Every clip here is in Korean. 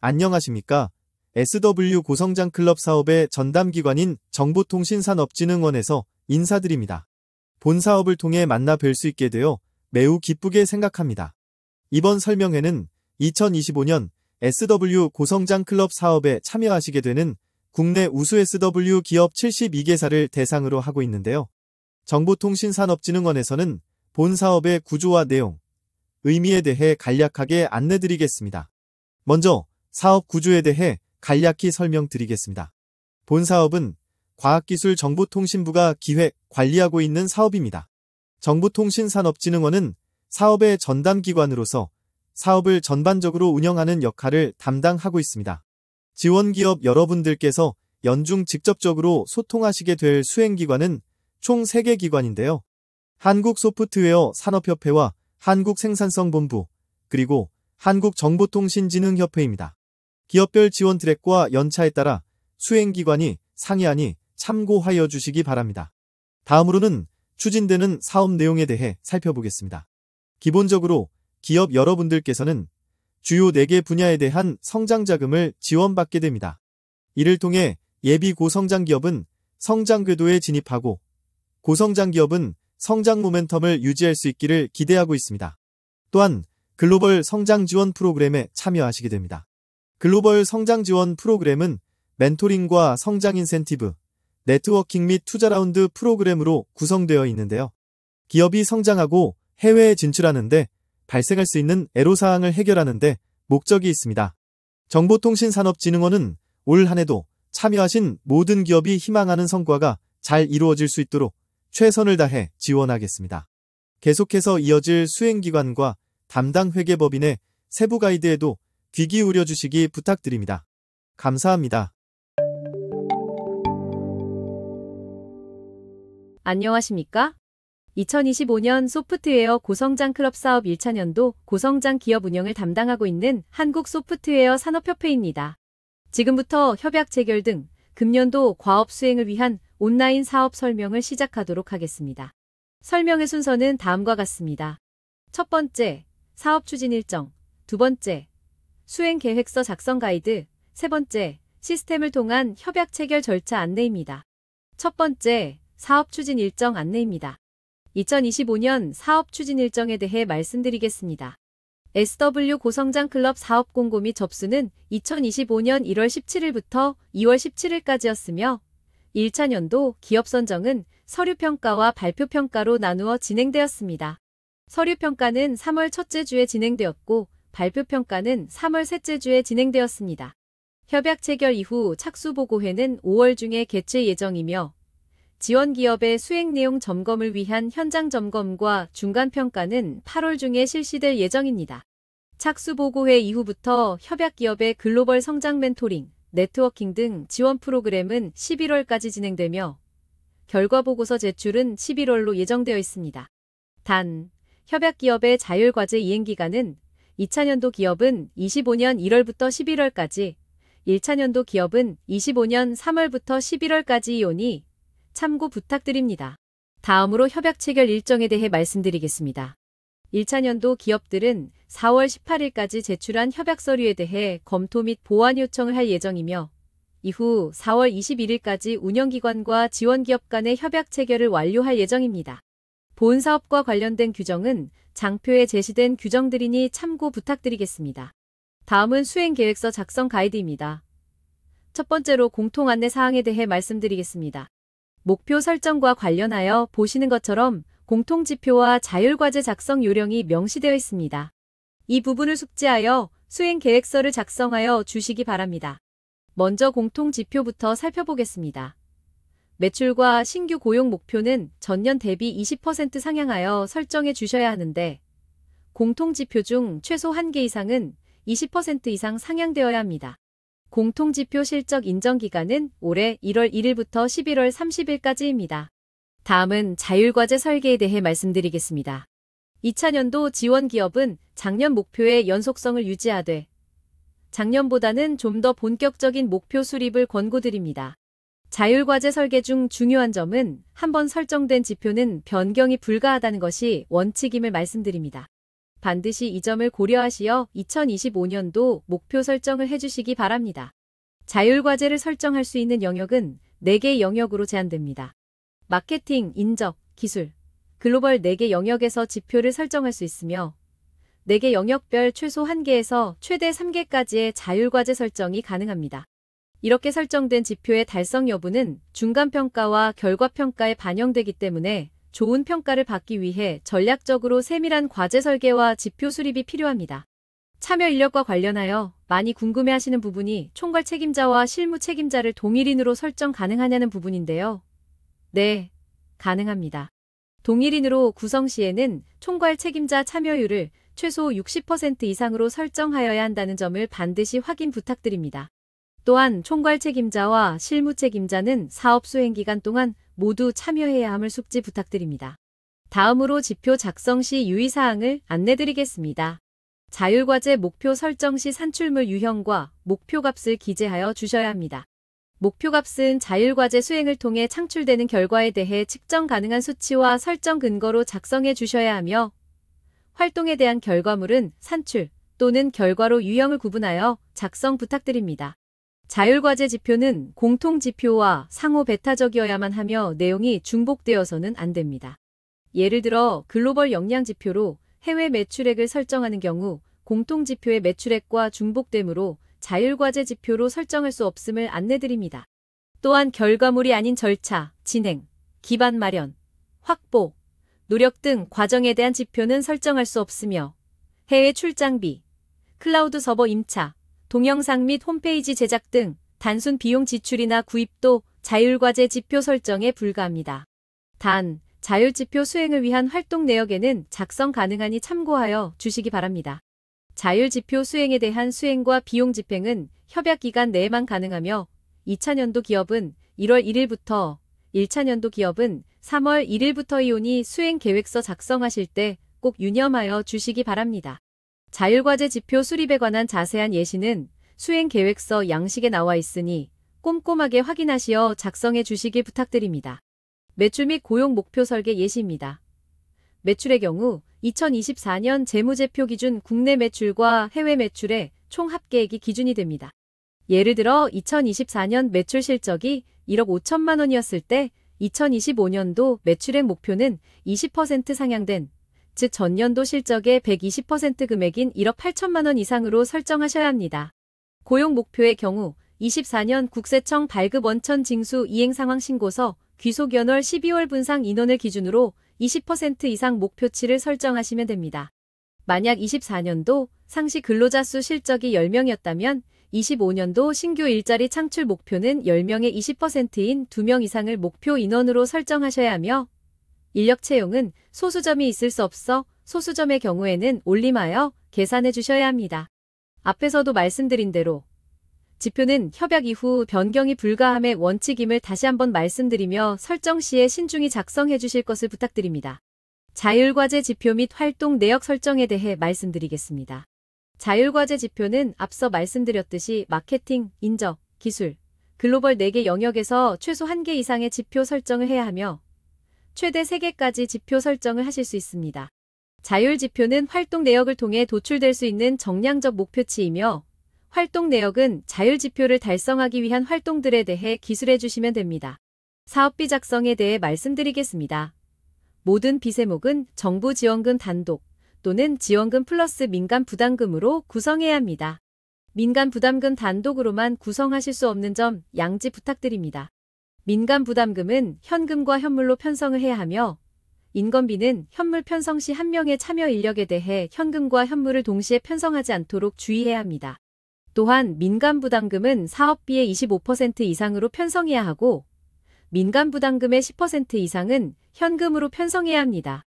안녕하십니까? SW 고성장 클럽 사업의 전담기관인 정보통신산업진흥원에서 인사드립니다. 본 사업을 통해 만나 뵐 수 있게 되어 매우 기쁘게 생각합니다. 이번 설명회는 2025년 SW 고성장 클럽 사업에 참여하시게 되는 국내 우수 SW 기업 72개사를 대상으로 하고 있는데요. 정보통신산업진흥원에서는 본 사업의 구조와 내용, 의미에 대해 간략하게 안내드리겠습니다. 먼저 사업 구조에 대해 간략히 설명드리겠습니다. 본 사업은 과학기술정보통신부가 기획, 관리하고 있는 사업입니다. 정보통신산업진흥원은 사업의 전담기관으로서 사업을 전반적으로 운영하는 역할을 담당하고 있습니다. 지원기업 여러분들께서 연중 직접적으로 소통하시게 될 수행기관은 총 3개 기관인데요. 한국소프트웨어 산업협회와 한국생산성본부, 그리고 한국정보통신진흥협회입니다. 기업별 지원 트랙과 연차에 따라 수행기관이 상이하니 참고하여 주시기 바랍니다. 다음으로는 추진되는 사업 내용에 대해 살펴보겠습니다. 기본적으로 기업 여러분들께서는 주요 4개 분야에 대한 성장자금을 지원받게 됩니다. 이를 통해 예비 고성장 기업은 성장 궤도에 진입하고 고성장 기업은 성장 모멘텀을 유지할 수 있기를 기대하고 있습니다. 또한 글로벌 성장 지원 프로그램에 참여하시게 됩니다. 글로벌 성장 지원 프로그램은 멘토링과 성장 인센티브, 네트워킹 및 투자 라운드 프로그램으로 구성되어 있는데요. 기업이 성장하고 해외에 진출하는데 발생할 수 있는 애로사항을 해결하는 데 목적이 있습니다. 정보통신산업진흥원은 올 한해도 참여하신 모든 기업이 희망하는 성과가 잘 이루어질 수 있도록 최선을 다해 지원하겠습니다. 계속해서 이어질 수행기관과 담당 회계법인의 세부 가이드에도 귀 기울여 주시기 부탁드립니다. 감사합니다. 안녕하십니까? 2025년 소프트웨어 고성장 클럽 사업 1차년도 고성장 기업 운영을 담당하고 있는 한국소프트웨어 산업협회입니다. 지금부터 협약 체결 등 금년도 과업 수행을 위한 온라인 사업 설명을 시작하도록 하겠습니다. 설명의 순서는 다음과 같습니다. 첫 번째, 사업 추진 일정. 두 번째, 수행 계획서 작성 가이드. 세 번째, 시스템을 통한 협약 체결 절차 안내입니다. 첫 번째, 사업 추진 일정 안내입니다. 2025년 사업 추진 일정에 대해 말씀드리겠습니다. SW 고성장 클럽 사업 공고 및 접수는 2025년 1월 17일부터 2월 17일까지였으며 1차년도 기업 선정은 서류평가와 발표평가로 나누어 진행되었습니다. 서류평가는 3월 첫째 주에 진행되었고 발표평가는 3월 셋째 주에 진행되었습니다. 협약 체결 이후 착수보고회는 5월 중에 개최 예정이며 지원기업의 수행 내용 점검을 위한 현장 점검과 중간평가는 8월 중에 실시될 예정입니다. 착수보고회 이후부터 협약기업의 글로벌 성장 멘토링, 네트워킹 등 지원 프로그램은 11월까지 진행되며 결과보고서 제출은 11월로 예정되어 있습니다. 단, 협약기업의 자율과제 이행기간은 2차년도 기업은 25년 1월부터 11월까지, 1차년도 기업은 25년 3월부터 11월까지이오니 참고 부탁드립니다. 다음으로 협약 체결 일정에 대해 말씀드리겠습니다. 1차년도 기업들은 4월 18일까지 제출한 협약 서류에 대해 검토 및 보완 요청을 할 예정이며 이후 4월 21일까지 운영기관과 지원기업 간의 협약 체결을 완료할 예정입니다. 본 사업과 관련된 규정은 장표에 제시된 규정들이니 참고 부탁드리겠습니다. 다음은 수행계획서 작성 가이드입니다. 첫 번째로 공통 안내 사항에 대해 말씀드리겠습니다. 목표 설정과 관련하여 보시는 것처럼 공통지표와 자율과제 작성 요령이 명시되어 있습니다. 이 부분을 숙지하여 수행계획서를 작성하여 주시기 바랍니다. 먼저 공통지표부터 살펴보겠습니다. 매출과 신규 고용 목표는 전년 대비 20% 상향하여 설정해 주셔야 하는데 공통지표 중 최소 1개 이상은 20% 이상 상향되어야 합니다. 공통지표 실적 인정기간은 올해 1월 1일부터 11월 30일까지입니다. 다음은 자율과제 설계에 대해 말씀드리겠습니다. 2차년도 지원기업은 작년 목표의 연속성을 유지하되 작년보다는 좀 더 본격적인 목표 수립을 권고드립니다. 자율과제 설계 중 중요한 점은 한번 설정된 지표는 변경이 불가하다는 것이 원칙임을 말씀드립니다. 반드시 이 점을 고려하시어 2025년도 목표 설정을 해주시기 바랍니다. 자율과제를 설정할 수 있는 영역은 4개 영역으로 제한됩니다. 마케팅, 인적, 기술, 글로벌 4개 영역에서 지표를 설정할 수 있으며 4개 영역별 최소 1개에서 최대 3개까지의 자율과제 설정이 가능합니다. 이렇게 설정된 지표의 달성 여부는 중간평가와 결과평가에 반영되기 때문에 좋은 평가를 받기 위해 전략적으로 세밀한 과제 설계와 지표 수립이 필요합니다. 참여 인력과 관련하여 많이 궁금해하시는 부분이 총괄 책임자와 실무 책임자를 동일인으로 설정 가능하냐는 부분인데요. 네, 가능합니다. 동일인으로 구성 시에는 총괄 책임자 참여율을 최소 60% 이상으로 설정하여야 한다는 점을 반드시 확인 부탁드립니다. 또한 총괄 책임자와 실무 책임자는 사업 수행 기간 동안 모두 참여해야 함을 숙지 부탁드립니다. 다음으로 지표 작성 시 유의사항을 안내드리겠습니다. 자율과제 목표 설정 시 산출물 유형과 목표값을 기재하여 주셔야 합니다. 목표값은 자율과제 수행을 통해 창출되는 결과에 대해 측정 가능한 수치와 설정 근거로 작성해 주셔야 하며 활동에 대한 결과물은 산출 또는 결과로 유형을 구분하여 작성 부탁드립니다. 자율과제 지표는 공통지표와 상호 배타적이어야만 하며 내용이 중복되어서는 안 됩니다. 예를 들어 글로벌 역량지표로 해외 매출액을 설정하는 경우 공통지표의 매출액과 중복되므로 자율과제 지표로 설정할 수 없음을 안내드립니다. 또한 결과물이 아닌 절차, 진행, 기반 마련, 확보, 노력 등 과정에 대한 지표는 설정할 수 없으며 해외 출장비, 클라우드 서버 임차, 동영상 및 홈페이지 제작 등 단순 비용 지출이나 구입도 자율과제 지표 설정에 불과합니다. 단, 자율지표 수행을 위한 활동 내역에는 작성 가능하니 참고하여 주시기 바랍니다. 자율지표 수행에 대한 수행과 비용 집행은 협약기간 내에만 가능하며 2차년도 기업은 1월 1일부터 1차년도 기업은 3월 1일부터이오니 수행계획서 작성하실 때 꼭 유념하여 주시기 바랍니다. 자율과제 지표 수립에 관한 자세한 예시는 수행계획서 양식에 나와 있으니 꼼꼼하게 확인하시어 작성해 주시길 부탁드립니다. 매출 및 고용 목표 설계 예시입니다. 매출의 경우 2024년 재무제표 기준 국내 매출과 해외 매출의 총 합계액이 기준이 됩니다. 예를 들어 2024년 매출 실적이 1억 5천만 원이었을 때 2025년도 매출액 목표는 20% 상향된, 즉 전년도 실적의 120% 금액인 1억 8천만 원 이상으로 설정하셔야 합니다. 고용 목표의 경우 24년 국세청 발급 원천 징수 이행 상황 신고서 귀속 연월 12월 분상 인원을 기준으로 20% 이상 목표치를 설정하시면 됩니다. 만약 24년도 상시 근로자 수 실적이 10명이었다면 25년도 신규 일자리 창출 목표는 10명의 20%인 2명 이상을 목표 인원으로 설정하셔야 하며 인력 채용은 소수점이 있을 수 없어 소수점의 경우에는 올림하여 계산해 주셔야 합니다. 앞에서도 말씀드린 대로 지표는 협약 이후 변경이 불가함의 원칙임을 다시 한번 말씀드리며 설정 시에 신중히 작성해 주실 것을 부탁드립니다. 자율과제 지표 및 활동 내역 설정에 대해 말씀드리겠습니다. 자율과제 지표는 앞서 말씀드렸듯이 마케팅, 인적, 기술, 글로벌 4개 영역에서 최소 1개 이상의 지표 설정을 해야 하며 최대 3개까지 지표 설정을 하실 수 있습니다. 자율지표는 활동 내역을 통해 도출될 수 있는 정량적 목표치이며 활동 내역은 자율지표를 달성하기 위한 활동들에 대해 기술해 주시면 됩니다. 사업비 작성에 대해 말씀드리겠습니다. 모든 비세목은 정부 지원금 단독 또는 지원금 플러스 민간 부담금으로 구성해야 합니다. 민간 부담금 단독으로만 구성하실 수 없는 점 양지 부탁드립니다. 민간 부담금은 현금과 현물로 편성을 해야 하며 인건비는 현물 편성 시 1명의 참여 인력에 대해 현금과 현물을 동시에 편성하지 않도록 주의해야 합니다. 또한 민간 부담금은 사업비의 25% 이상으로 편성해야 하고 민간 부담금의 10% 이상은 현금으로 편성해야 합니다.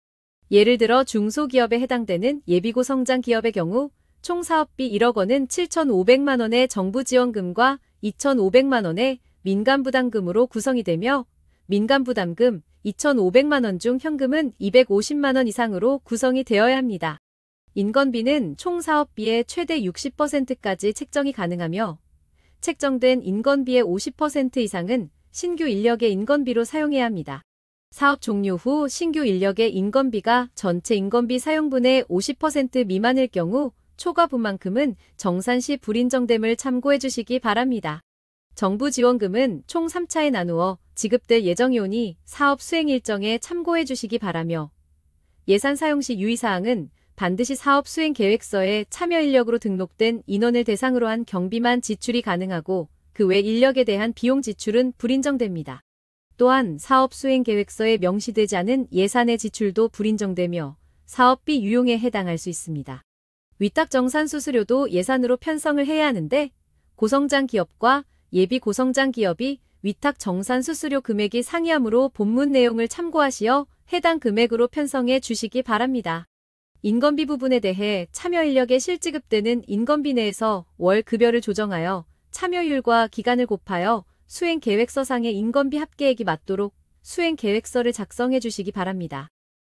예를 들어 중소기업에 해당되는 예비고 성장 기업의 경우 총 사업비 1억 원은 7,500만 원의 정부 지원금과 2,500만 원의 민간 부담금으로 구성이 되며 민간 부담금 2,500만 원 중 현금은 250만 원 이상으로 구성이 되어야 합니다. 인건비는 총 사업비의 최대 60%까지 책정이 가능하며 책정된 인건비의 50% 이상은 신규 인력의 인건비로 사용해야 합니다. 사업 종료 후 신규 인력의 인건비가 전체 인건비 사용분의 50% 미만일 경우 초과 분만큼은 정산 시 불인정됨을 참고해 주시기 바랍니다. 정부 지원금은 총 3차에 나누어 지급될 예정이오니 사업 수행 일정에 참고해 주시기 바라며 예산 사용 시 유의사항은 반드시 사업 수행 계획서에 참여 인력으로 등록된 인원을 대상으로 한 경비만 지출이 가능하고 그 외 인력에 대한 비용 지출은 불인정됩니다. 또한 사업 수행 계획서에 명시되지 않은 예산의 지출도 불인정되며 사업비 유용에 해당할 수 있습니다. 위탁 정산 수수료도 예산으로 편성을 해야 하는데 고성장 기업과 예비 고성장 기업이 위탁 정산 수수료 금액이 상이하므로 본문 내용을 참고하시어 해당 금액으로 편성해 주시기 바랍니다. 인건비 부분에 대해 참여 인력에 실지급되는 인건비 내에서 월 급여를 조정하여 참여율과 기간을 곱하여 수행 계획서상의 인건비 합계액이 맞도록 수행 계획서를 작성해 주시기 바랍니다.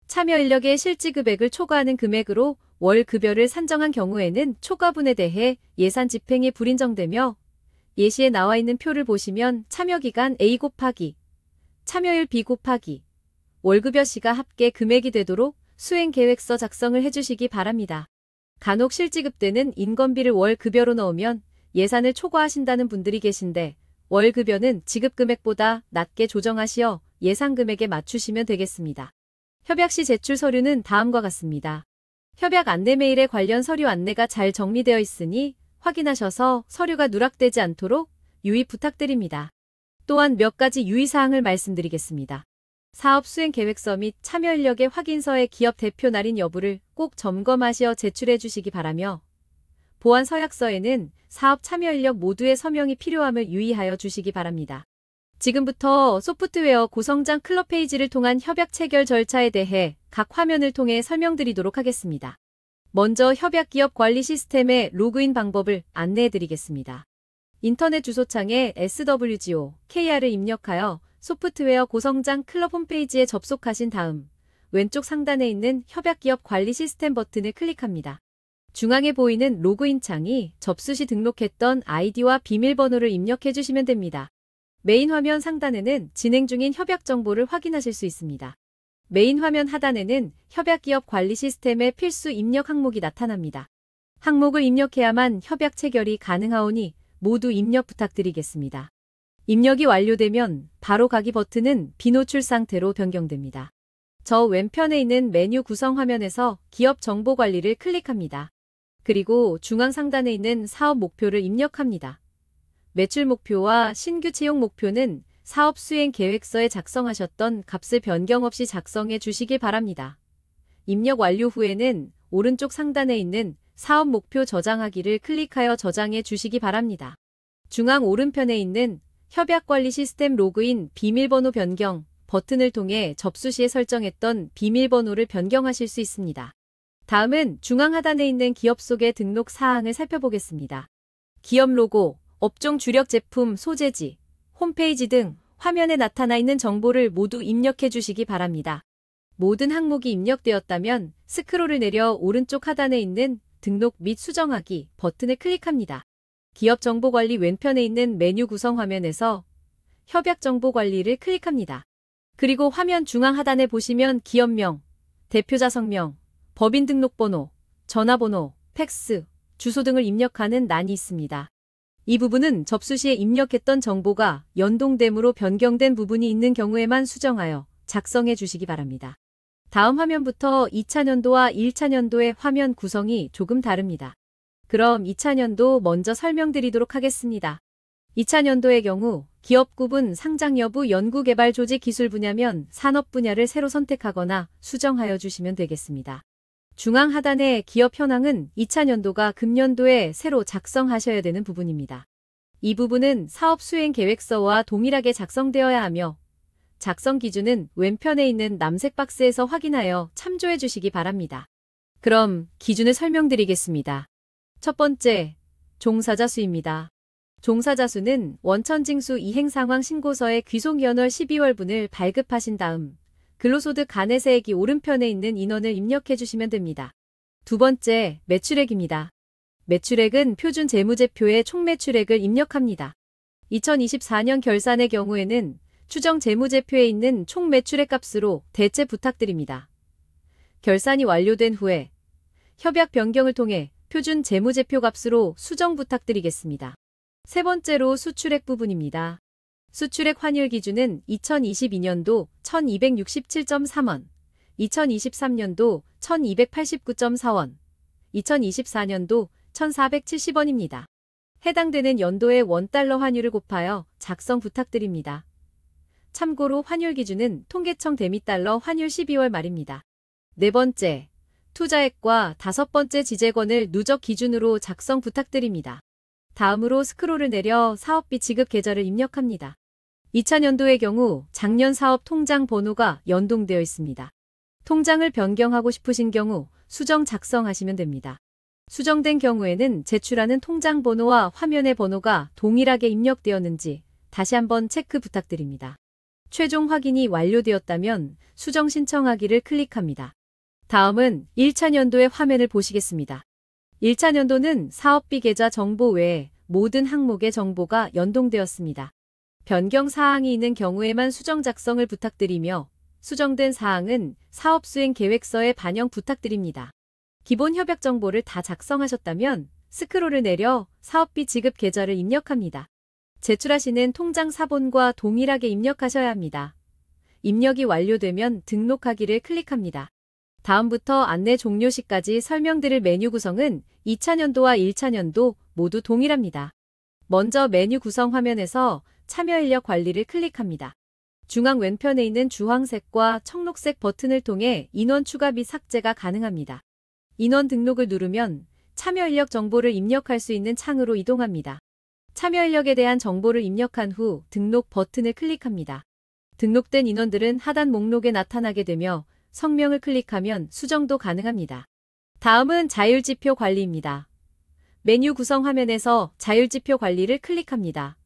참여 인력의 실지 금액을 초과하는 금액으로 월 급여를 산정한 경우에는 초과분에 대해 예산 집행이 불인정되며 예시에 나와 있는 표를 보시면 참여기간 A 곱하기 참여율 B 곱하기 월급여 시가 합계 금액이 되도록 수행계획서 작성을 해주시기 바랍니다. 간혹 실지급되는 인건비를 월급여로 넣으면 예산을 초과하신다는 분들이 계신데 월급여는 지급금액보다 낮게 조정하시어 예상금액에 맞추시면 되겠습니다. 협약 시 제출 서류는 다음과 같습니다. 협약 안내 메일에 관련 서류 안내가 잘 정리되어 있으니 확인하셔서 서류가 누락되지 않도록 유의 부탁드립니다. 또한 몇 가지 유의사항을 말씀드리겠습니다. 사업 수행 계획서 및 참여 인력의 확인서의 기업 대표 날인 여부를 꼭 점검하시어 제출해 주시기 바라며 보안 서약서에는 사업 참여 인력 모두의 서명이 필요함을 유의하여 주시기 바랍니다. 지금부터 소프트웨어 고성장 클럽 페이지를 통한 협약 체결 절차에 대해 각 화면을 통해 설명드리도록 하겠습니다. 먼저 협약 기업 관리 시스템의 로그인 방법을 안내해 드리겠습니다. 인터넷 주소창에 swgo.kr을 입력하여 소프트웨어 고성장 클럽 홈페이지에 접속하신 다음 왼쪽 상단에 있는 협약 기업 관리 시스템 버튼을 클릭합니다. 중앙에 보이는 로그인 창이 접수 시 등록했던 아이디와 비밀번호를 입력해 주시면 됩니다. 메인 화면 상단에는 진행 중인 협약 정보를 확인하실 수 있습니다. 메인 화면 하단에는 협약 기업 관리 시스템의 필수 입력 항목이 나타납니다. 항목을 입력해야만 협약 체결이 가능하오니 모두 입력 부탁드리겠습니다. 입력이 완료되면 바로 가기 버튼은 비노출 상태로 변경됩니다. 저 왼편에 있는 메뉴 구성 화면에서 기업 정보 관리를 클릭합니다. 그리고 중앙 상단에 있는 사업 목표를 입력합니다. 매출 목표와 신규 채용 목표는 사업 수행 계획서에 작성하셨던 값을 변경 없이 작성해 주시기 바랍니다. 입력 완료 후에는 오른쪽 상단에 있는 사업 목표 저장하기를 클릭하여 저장해 주시기 바랍니다. 중앙 오른편에 있는 협약 관리 시스템 로그인 비밀번호 변경 버튼을 통해 접수 시에 설정했던 비밀번호를 변경하실 수 있습니다. 다음은 중앙 하단에 있는 기업 속의 등록 사항을 살펴보겠습니다. 기업 로고, 업종 주력 제품 소재지, 홈페이지 등 화면에 나타나 있는 정보를 모두 입력해 주시기 바랍니다. 모든 항목이 입력되었다면 스크롤을 내려 오른쪽 하단에 있는 등록 및 수정하기 버튼을 클릭합니다. 기업 정보 관리 왼편에 있는 메뉴 구성 화면에서 협약 정보 관리를 클릭합니다. 그리고 화면 중앙 하단에 보시면 기업명, 대표자 성명, 법인 등록번호, 전화번호, 팩스, 주소 등을 입력하는欄이 있습니다. 이 부분은 접수 시에 입력했던 정보가 연동됨으로 변경된 부분이 있는 경우에만 수정하여 작성해 주시기 바랍니다. 다음 화면부터 2차 년도와 1차 년도의 화면 구성이 조금 다릅니다. 그럼 2차 년도 먼저 설명드리도록 하겠습니다. 2차 년도의 경우 기업 구분 상장 여부 연구개발 조직 기술 분야면 산업 분야를 새로 선택하거나 수정하여 주시면 되겠습니다. 중앙 하단의 기업 현황은 2차 년도가 금년도에 새로 작성하셔야 되는 부분입니다. 이 부분은 사업 수행 계획서와 동일하게 작성되어야 하며 작성 기준은 왼편에 있는 남색 박스에서 확인하여 참조해 주시기 바랍니다. 그럼 기준을 설명드리겠습니다. 첫 번째, 종사자 수입니다. 종사자 수는 원천징수 이행상황 신고서의 귀속연월 12월분을 발급하신 다음 근로소득 간회세액이 오른편에 있는 인원을 입력해 주시면 됩니다. 두 번째, 매출액입니다. 매출액은 표준 재무제표에 총매출액을 입력합니다. 2024년 결산의 경우에는 추정 재무제표에 있는 총 매출액 값으로 대체 부탁드립니다. 결산이 완료된 후에 협약 변경을 통해 표준 재무제표 값으로 수정 부탁드리겠습니다. 세 번째로 수출액 부분입니다. 수출액 환율 기준은 2022년도 1267.3원, 2023년도 1289.4원, 2024년도 1470원입니다. 해당되는 연도의 원달러 환율을 곱하여 작성 부탁드립니다. 참고로 환율 기준은 통계청 대미달러 환율 12월 말입니다. 네 번째, 투자액과 다섯 번째 지재권을 누적 기준으로 작성 부탁드립니다. 다음으로 스크롤을 내려 사업비 지급 계좌를 입력합니다. 2000년도의 경우 작년 사업 통장 번호가 연동되어 있습니다. 통장을 변경하고 싶으신 경우 수정 작성하시면 됩니다. 수정된 경우에는 제출하는 통장 번호와 화면의 번호가 동일하게 입력되었는지 다시 한번 체크 부탁드립니다. 최종 확인이 완료되었다면 수정 신청하기를 클릭합니다. 다음은 1차 년도의 화면을 보시겠습니다. 1차 년도는 사업비 계좌 정보 외에 모든 항목의 정보가 연동되었습니다. 변경 사항이 있는 경우에만 수정 작성을 부탁드리며 수정된 사항은 사업 수행 계획서에 반영 부탁드립니다. 기본 협약 정보를 다 작성하셨다면 스크롤을 내려 사업비 지급 계좌를 입력합니다. 제출하시는 통장 사본과 동일하게 입력하셔야 합니다. 입력이 완료되면 등록하기를 클릭합니다. 다음부터 안내 종료 시까지 설명드릴 메뉴 구성은 2차 년도와 1차 년도 모두 동일합니다. 먼저 메뉴 구성 화면에서 참여 인력 관리를 클릭합니다. 중앙 왼편에 있는 주황색과 청록색 버튼을 통해 인원 추가 및 삭제가 가능합니다. 인원 등록을 누르면 참여 인력 정보를 입력할 수 있는 창으로 이동합니다. 참여 인력에 대한 정보를 입력한 후 등록 버튼을 클릭합니다. 등록된 인원들은 하단 목록에 나타나게 되며 성명을 클릭하면 수정도 가능합니다. 다음은 자율지표 관리입니다. 메뉴 구성 화면에서 자율지표 관리를 클릭합니다.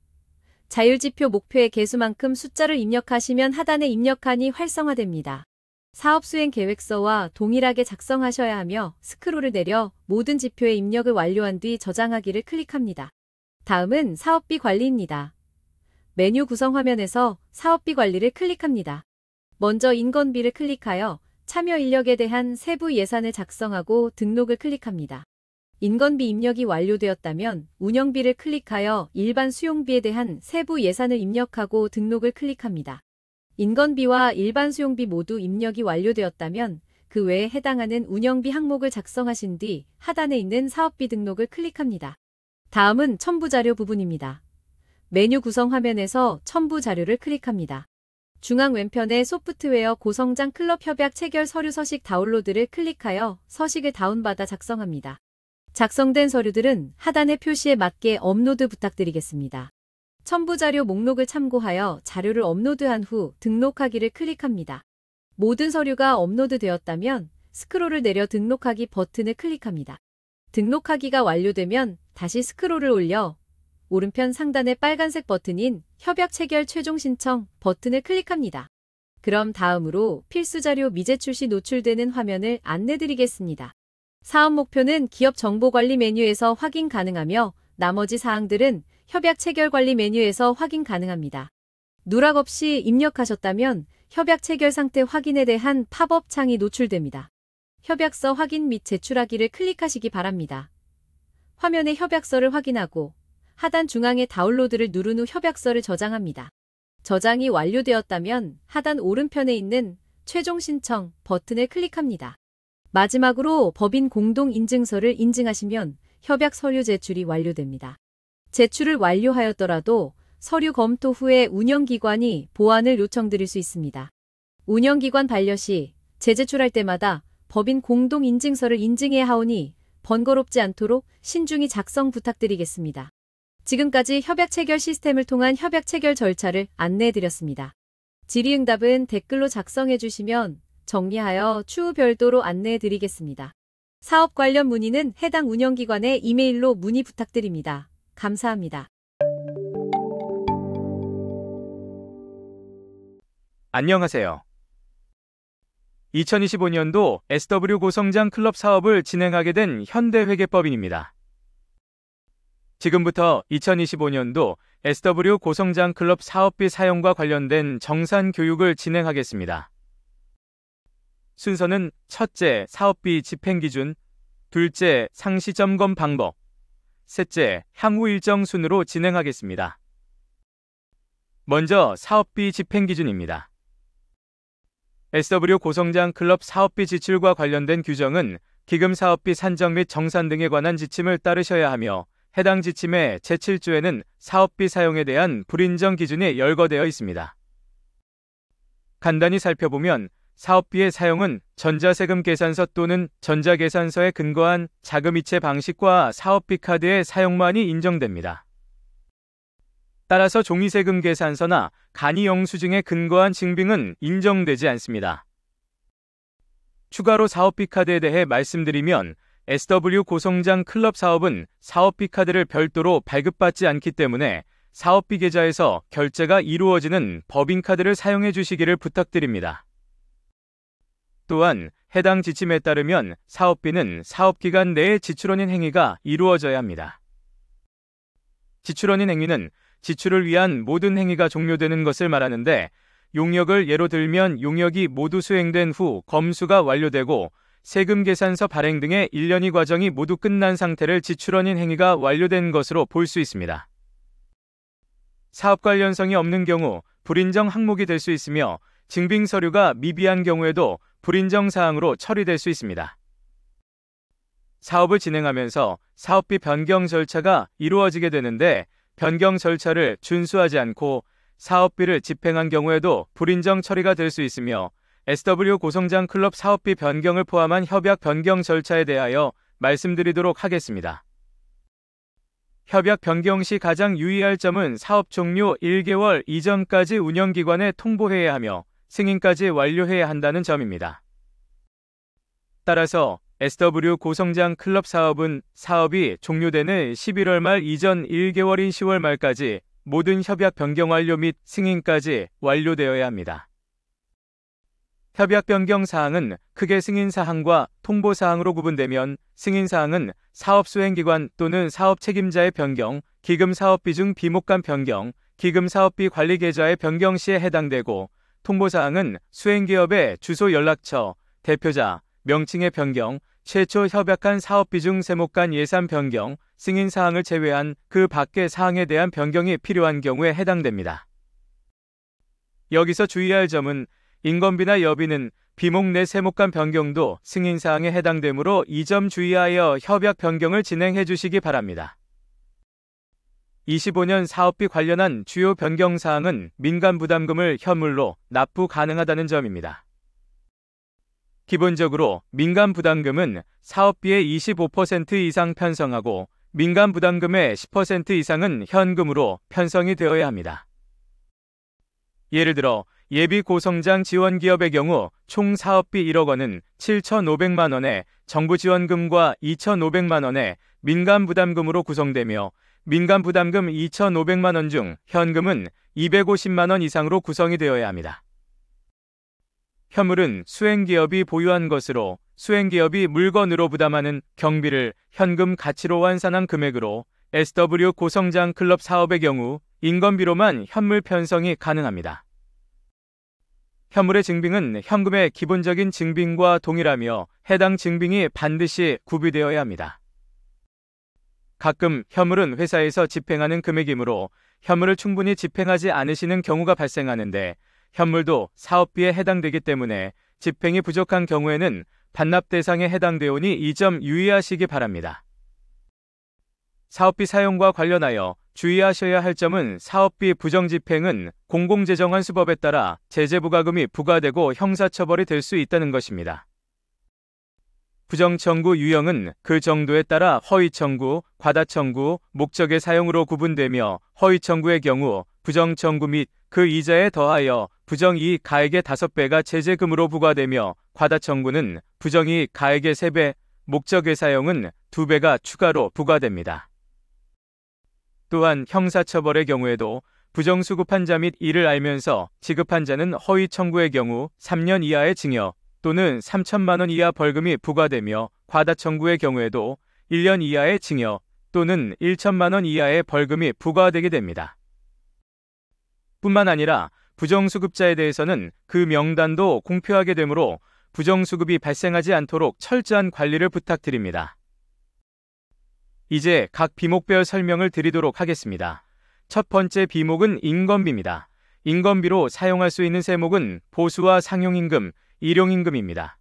자율지표 목표의 개수만큼 숫자를 입력하시면 하단에 입력칸이 활성화됩니다. 사업 수행 계획서와 동일하게 작성하셔야 하며 스크롤을 내려 모든 지표의 입력을 완료한 뒤 저장하기를 클릭합니다. 다음은 사업비 관리입니다. 메뉴 구성 화면에서 사업비 관리를 클릭합니다. 먼저 인건비를 클릭하여 참여 인력에 대한 세부 예산을 작성하고 등록을 클릭합니다. 인건비 입력이 완료되었다면 운영비를 클릭하여 일반 수용비에 대한 세부 예산을 입력하고 등록을 클릭합니다. 인건비와 일반 수용비 모두 입력이 완료되었다면 그 외에 해당하는 운영비 항목을 작성하신 뒤 하단에 있는 사업비 등록을 클릭합니다. 다음은 첨부자료 부분입니다. 메뉴 구성 화면에서 첨부 자료를 클릭합니다. 중앙 왼편에 소프트웨어 고성장 클럽 협약 체결 서류 서식 다운로드를 클릭하여 서식을 다운받아 작성합니다. 작성된 서류들은 하단의 표시에 맞게 업로드 부탁드리겠습니다. 첨부자료 목록을 참고하여 자료를 업로드한 후 등록하기를 클릭합니다. 모든 서류가 업로드되었다면 스크롤을 내려 등록하기 버튼을 클릭합니다. 등록하기가 완료되면 다시 스크롤을 올려 오른편 상단의 빨간색 버튼인 협약 체결 최종 신청 버튼을 클릭합니다. 그럼 다음으로 필수 자료 미제출 시 노출되는 화면을 안내드리겠습니다. 사업 목표는 기업 정보관리 메뉴에서 확인 가능하며 나머지 사항들은 협약 체결 관리 메뉴에서 확인 가능합니다. 누락 없이 입력하셨다면 협약 체결 상태 확인에 대한 팝업 창이 노출됩니다. 협약서 확인 및 제출하기를 클릭하시기 바랍니다. 화면의 협약서를 확인하고 하단 중앙의 다운로드를 누른 후 협약서를 저장합니다. 저장이 완료되었다면 하단 오른편에 있는 최종 신청 버튼을 클릭합니다. 마지막으로 법인 공동인증서를 인증하시면 협약 서류 제출이 완료됩니다. 제출을 완료하였더라도 서류 검토 후에 운영기관이 보완을 요청드릴 수 있습니다. 운영기관 반려 시 재제출할 때마다 법인 공동인증서를 인증해야 하오니 번거롭지 않도록 신중히 작성 부탁드리겠습니다. 지금까지 협약 체결 시스템을 통한 협약 체결 절차를 안내해드렸습니다. 질의응답은 댓글로 작성해 주시면 정리하여 추후 별도로 안내해드리겠습니다. 사업 관련 문의는 해당 운영기관에 이메일로 문의 부탁드립니다. 감사합니다. 안녕하세요. 2025년도 SW 고성장 클럽 사업을 진행하게 된 현대회계법인입니다. 지금부터 2025년도 SW 고성장 클럽 사업비 사용과 관련된 정산 교육을 진행하겠습니다. 순서는 첫째, 사업비 집행 기준, 둘째, 상시 점검 방법, 셋째, 향후 일정 순으로 진행하겠습니다. 먼저 사업비 집행 기준입니다. SW 고성장 클럽 사업비 지출과 관련된 규정은 기금 사업비 산정 및 정산 등에 관한 지침을 따르셔야 하며 해당 지침의 제7조에는 사업비 사용에 대한 불인정 기준이 열거되어 있습니다. 간단히 살펴보면 사업비의 사용은 전자세금 계산서 또는 전자계산서에 근거한 자금이체 방식과 사업비 카드의 사용만이 인정됩니다. 따라서 종이세금 계산서나 간이 영수증에 근거한 증빙은 인정되지 않습니다. 추가로 사업비 카드에 대해 말씀드리면 SW 고성장 클럽 사업은 사업비 카드를 별도로 발급받지 않기 때문에 사업비 계좌에서 결제가 이루어지는 법인카드를 사용해 주시기를 부탁드립니다. 또한 해당 지침에 따르면 사업비는 사업기간 내에 지출원인 행위가 이루어져야 합니다. 지출원인 행위는 지출을 위한 모든 행위가 종료되는 것을 말하는데 용역을 예로 들면 용역이 모두 수행된 후 검수가 완료되고 세금 계산서 발행 등의 일련의 과정이 모두 끝난 상태를 지출원인 행위가 완료된 것으로 볼 수 있습니다. 사업 관련성이 없는 경우 불인정 항목이 될 수 있으며 증빙 서류가 미비한 경우에도 불인정 사항으로 처리될 수 있습니다. 사업을 진행하면서 사업비 변경 절차가 이루어지게 되는데 변경 절차를 준수하지 않고 사업비를 집행한 경우에도 불인정 처리가 될 수 있으며 SW 고성장 클럽 사업비 변경을 포함한 협약 변경 절차에 대하여 말씀드리도록 하겠습니다. 협약 변경 시 가장 유의할 점은 사업 종료 1개월 이전까지 운영기관에 통보해야 하며 승인까지 완료해야 한다는 점입니다. 따라서 SW 고성장 클럽 사업은 사업이 종료되는 11월 말 이전 1개월인 10월 말까지 모든 협약 변경 완료 및 승인까지 완료되어야 합니다. 협약 변경 사항은 크게 승인 사항과 통보 사항으로 구분되면 승인 사항은 사업 수행기관 또는 사업 책임자의 변경, 기금 사업비 중 비목간 변경, 기금 사업비 관리 계좌의 변경 시에 해당되고 통보 사항은 수행기업의 주소 연락처, 대표자, 명칭의 변경, 최초 협약한 사업비 중 세목간 예산 변경, 승인 사항을 제외한 그 밖의 사항에 대한 변경이 필요한 경우에 해당됩니다. 여기서 주의할 점은 인건비나 여비는 비목 내 세목간 변경도 승인 사항에 해당되므로 이 점 주의하여 협약 변경을 진행해 주시기 바랍니다. 25년 사업비 관련한 주요 변경 사항은 민간 부담금을 현물로 납부 가능하다는 점입니다. 기본적으로 민간 부담금은 사업비의 25% 이상 편성하고 민간 부담금의 10% 이상은 현금으로 편성이 되어야 합니다. 예를 들어 예비 고성장 지원기업의 경우 총 사업비 1억 원은 7,500만 원의 정부 지원금과 2,500만 원의 민간 부담금으로 구성되며 민간 부담금 2,500만 원 중 현금은 250만 원 이상으로 구성이 되어야 합니다. 현물은 수행기업이 보유한 것으로 수행기업이 물건으로 부담하는 경비를 현금 가치로 환산한 금액으로 SW 고성장 클럽 사업의 경우 인건비로만 현물 편성이 가능합니다. 현물의 증빙은 현금의 기본적인 증빙과 동일하며 해당 증빙이 반드시 구비되어야 합니다. 가끔 현물은 회사에서 집행하는 금액이므로 현물을 충분히 집행하지 않으시는 경우가 발생하는데 현물도 사업비에 해당되기 때문에 집행이 부족한 경우에는 반납 대상에 해당되오니 이 점 유의하시기 바랍니다. 사업비 사용과 관련하여 주의하셔야 할 점은 사업비 부정집행은 공공재정환수법에 따라 제재부과금이 부과되고 형사처벌이 될 수 있다는 것입니다. 부정청구 유형은 그 정도에 따라 허위청구, 과다청구, 목적의 사용으로 구분되며 허위청구의 경우 부정청구 및 그 이자에 더하여 부정이익 가액의 5배가 제재금으로 부과되며 과다청구는 부정이익 가액의 3배, 목적의 사용은 2배가 추가로 부과됩니다. 또한 형사처벌의 경우에도 부정수급한 자 및 이를 알면서 지급한 자는 허위청구의 경우 3년 이하의 징역 또는 3천만 원 이하 벌금이 부과되며 과다청구의 경우에도 1년 이하의 징역 또는 1천만 원 이하의 벌금이 부과되게 됩니다. 뿐만 아니라 부정수급자에 대해서는 그 명단도 공표하게 되므로 부정수급이 발생하지 않도록 철저한 관리를 부탁드립니다. 이제 각 비목별 설명을 드리도록 하겠습니다. 첫 번째 비목은 인건비입니다. 인건비로 사용할 수 있는 세목은 보수와 상용임금, 일용임금입니다.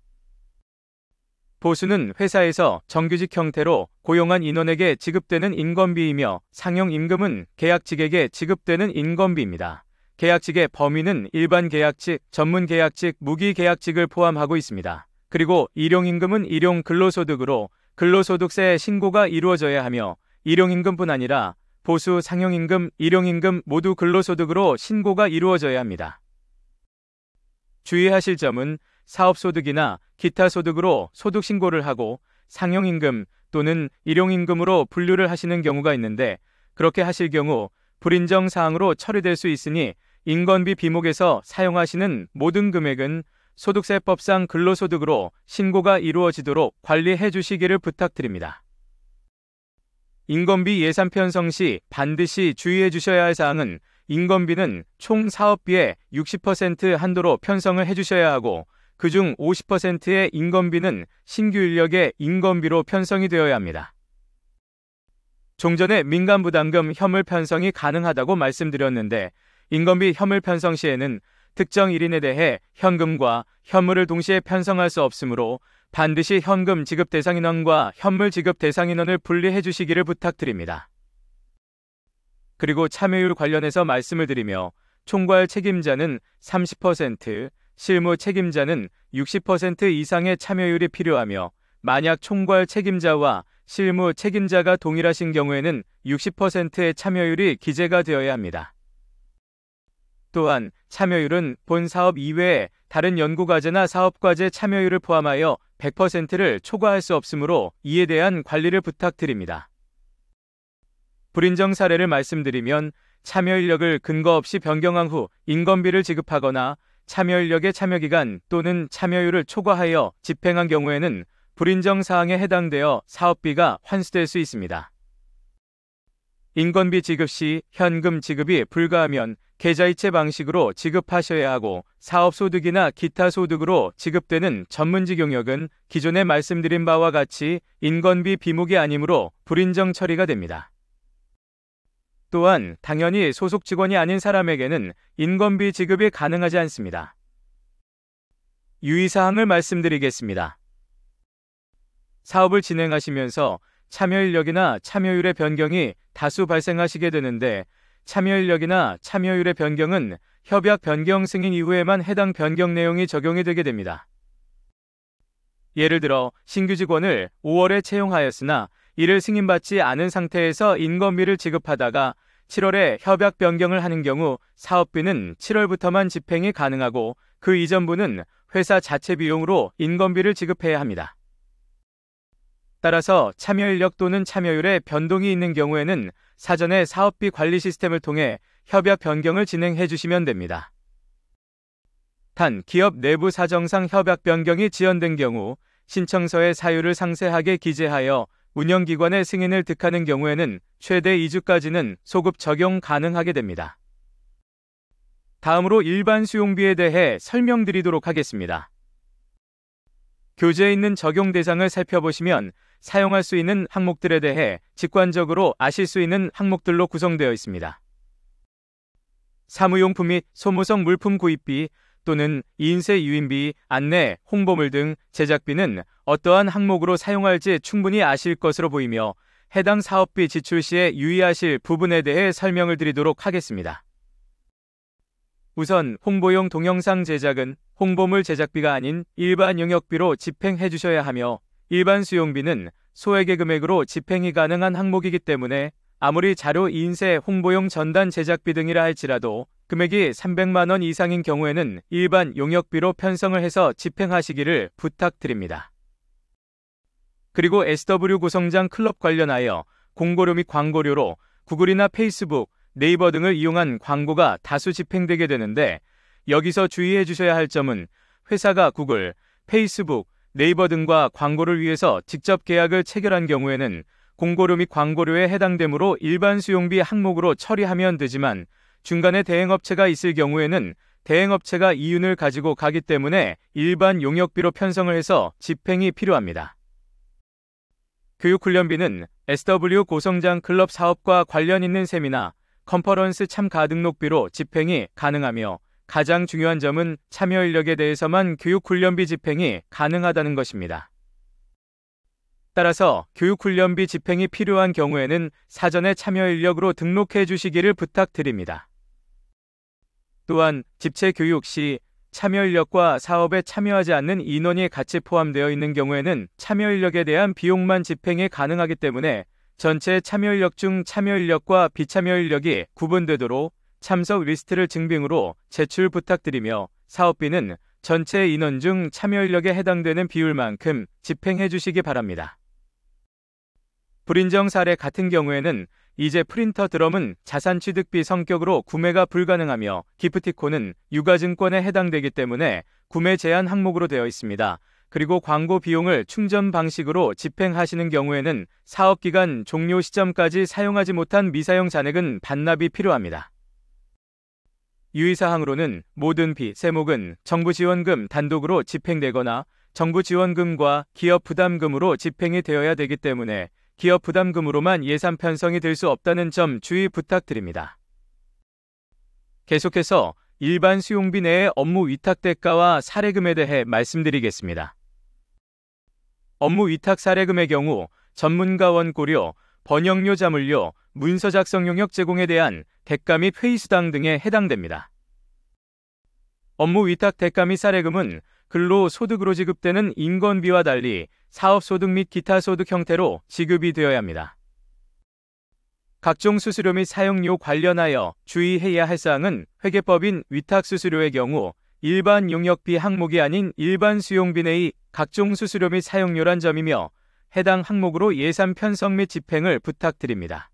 보수는 회사에서 정규직 형태로 고용한 인원에게 지급되는 인건비이며 상용임금은 계약직에게 지급되는 인건비입니다. 계약직의 범위는 일반 계약직, 전문 계약직, 무기 계약직을 포함하고 있습니다. 그리고 일용임금은 일용 근로소득으로 근로소득세 신고가 이루어져야 하며 일용임금뿐 아니라 보수, 상용임금, 일용임금 모두 근로소득으로 신고가 이루어져야 합니다. 주의하실 점은 사업소득이나 기타 소득으로 소득 신고를 하고 상용임금 또는 일용임금으로 분류를 하시는 경우가 있는데 그렇게 하실 경우 불인정 사항으로 처리될 수 있으니 인건비 비목에서 사용하시는 모든 금액은 소득세법상 근로소득으로 신고가 이루어지도록 관리해 주시기를 부탁드립니다. 인건비 예산 편성 시 반드시 주의해 주셔야 할 사항은 인건비는 총 사업비의 60% 한도로 편성을 해 주셔야 하고 그중 50%의 인건비는 신규 인력의 인건비로 편성이 되어야 합니다. 종전에 민간부담금 현물 편성이 가능하다고 말씀드렸는데 인건비 현물 편성 시에는 특정 일인에 대해 현금과 현물을 동시에 편성할 수 없으므로 반드시 현금 지급 대상 인원과 현물 지급 대상 인원을 분리해 주시기를 부탁드립니다. 그리고 참여율 관련해서 말씀을 드리며 총괄 책임자는 30%, 실무 책임자는 60% 이상의 참여율이 필요하며 만약 총괄 책임자와 실무 책임자가 동일하신 경우에는 60%의 참여율이 기재가 되어야 합니다. 또한 참여율은 본 사업 이외에 다른 연구과제나 사업과제 참여율을 포함하여 100%를 초과할 수 없으므로 이에 대한 관리를 부탁드립니다. 불인정 사례를 말씀드리면 참여 인력을 근거 없이 변경한 후 인건비를 지급하거나 참여 인력의 참여기간 또는 참여율을 초과하여 집행한 경우에는 불인정 사항에 해당되어 사업비가 환수될 수 있습니다. 인건비 지급 시 현금 지급이 불가하면 계좌이체 방식으로 지급하셔야 하고 사업소득이나 기타 소득으로 지급되는 전문직 용역은 기존에 말씀드린 바와 같이 인건비 비목이 아니므로 불인정 처리가 됩니다. 또한 당연히 소속 직원이 아닌 사람에게는 인건비 지급이 가능하지 않습니다. 유의사항을 말씀드리겠습니다. 사업을 진행하시면서 참여인력이나 참여율의 변경이 다수 발생하시게 되는데 참여인력이나 참여율의 변경은 협약 변경 승인 이후에만 해당 변경 내용이 적용이 되게 됩니다. 예를 들어 신규 직원을 5월에 채용하였으나 이를 승인받지 않은 상태에서 인건비를 지급하다가 7월에 협약 변경을 하는 경우 사업비는 7월부터만 집행이 가능하고 그 이전부는 회사 자체 비용으로 인건비를 지급해야 합니다. 따라서 참여인력 또는 참여율에 변동이 있는 경우에는 사전에 사업비 관리 시스템을 통해 협약 변경을 진행해 주시면 됩니다. 단, 기업 내부 사정상 협약 변경이 지연된 경우 신청서의 사유를 상세하게 기재하여 운영기관의 승인을 득하는 경우에는 최대 2주까지는 소급 적용 가능하게 됩니다. 다음으로 일반 수용비에 대해 설명드리도록 하겠습니다. 교재에 있는 적용 대상을 살펴보시면 사용할 수 있는 항목들에 대해 직관적으로 아실 수 있는 항목들로 구성되어 있습니다. 사무용품 및 소모성 물품 구입비 또는 인쇄 유인비, 안내, 홍보물 등 제작비는 어떠한 항목으로 사용할지 충분히 아실 것으로 보이며 해당 사업비 지출 시에 유의하실 부분에 대해 설명을 드리도록 하겠습니다. 우선 홍보용 동영상 제작은 홍보물 제작비가 아닌 일반 용역비로 집행해 주셔야 하며 일반 수용비는 소액의 금액으로 집행이 가능한 항목이기 때문에 아무리 자료 인쇄, 홍보용 전단 제작비 등이라 할지라도 금액이 300만 원 이상인 경우에는 일반 용역비로 편성을 해서 집행하시기를 부탁드립니다. 그리고 SW 고성장 클럽 관련하여 공고료 및 광고료로 구글이나 페이스북, 네이버 등을 이용한 광고가 다수 집행되게 되는데 여기서 주의해 주셔야 할 점은 회사가 구글, 페이스북, 네이버 등과 광고를 위해서 직접 계약을 체결한 경우에는 공고료 및 광고료에 해당되므로 일반 수용비 항목으로 처리하면 되지만 중간에 대행업체가 있을 경우에는 대행업체가 이윤을 가지고 가기 때문에 일반 용역비로 편성을 해서 집행이 필요합니다. 교육훈련비는 SW 고성장 클럽 사업과 관련 있는 세미나, 컨퍼런스 참가 등록비로 집행이 가능하며 가장 중요한 점은 참여 인력에 대해서만 교육훈련비 집행이 가능하다는 것입니다. 따라서 교육훈련비 집행이 필요한 경우에는 사전에 참여 인력으로 등록해 주시기를 부탁드립니다. 또한 집체 교육 시 참여 인력과 사업에 참여하지 않는 인원이 같이 포함되어 있는 경우에는 참여 인력에 대한 비용만 집행이 가능하기 때문에 전체 참여 인력 중 참여 인력과 비참여 인력이 구분되도록 참석 리스트를 증빙으로 제출 부탁드리며 사업비는 전체 인원 중 참여 인력에 해당되는 비율만큼 집행해 주시기 바랍니다. 불인정 사례 같은 경우에는 이제 프린터 드럼은 자산취득비 성격으로 구매가 불가능하며 기프티콘은 유가증권에 해당되기 때문에 구매 제한 항목으로 되어 있습니다. 그리고 광고 비용을 충전 방식으로 집행하시는 경우에는 사업기간 종료 시점까지 사용하지 못한 미사용 잔액은 반납이 필요합니다. 유의사항으로는 모든 세목은 정부지원금 단독으로 집행되거나 정부지원금과 기업부담금으로 집행이 되어야 되기 때문에 기업부담금으로만 예산 편성이 될 수 없다는 점 주의 부탁드립니다. 계속해서 일반 수용비 내의 업무 위탁 대가와 사례금에 대해 말씀드리겠습니다. 업무 위탁 사례금의 경우 전문가원 고려, 번역료 자물료, 문서 작성 용역 제공에 대한 대가 및 회의수당 등에 해당됩니다. 업무 위탁 대가 및 사례금은 근로소득으로 지급되는 인건비와 달리 사업소득 및 기타 소득 형태로 지급이 되어야 합니다. 각종 수수료 및 사용료 관련하여 주의해야 할 사항은 회계법인 위탁수수료의 경우 일반 용역비 항목이 아닌 일반 수용비 내의 각종 수수료 및 사용료란 점이며 해당 항목으로 예산 편성 및 집행을 부탁드립니다.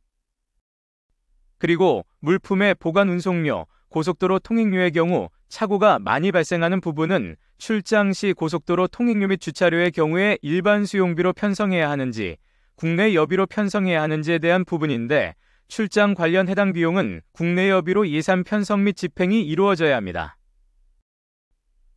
그리고 물품의 보관 운송료, 고속도로 통행료의 경우 착오가 많이 발생하는 부분은 출장 시 고속도로 통행료 및 주차료의 경우에 일반 수용비로 편성해야 하는지 국내 여비로 편성해야 하는지에 대한 부분인데 출장 관련 해당 비용은 국내 여비로 예산 편성 및 집행이 이루어져야 합니다.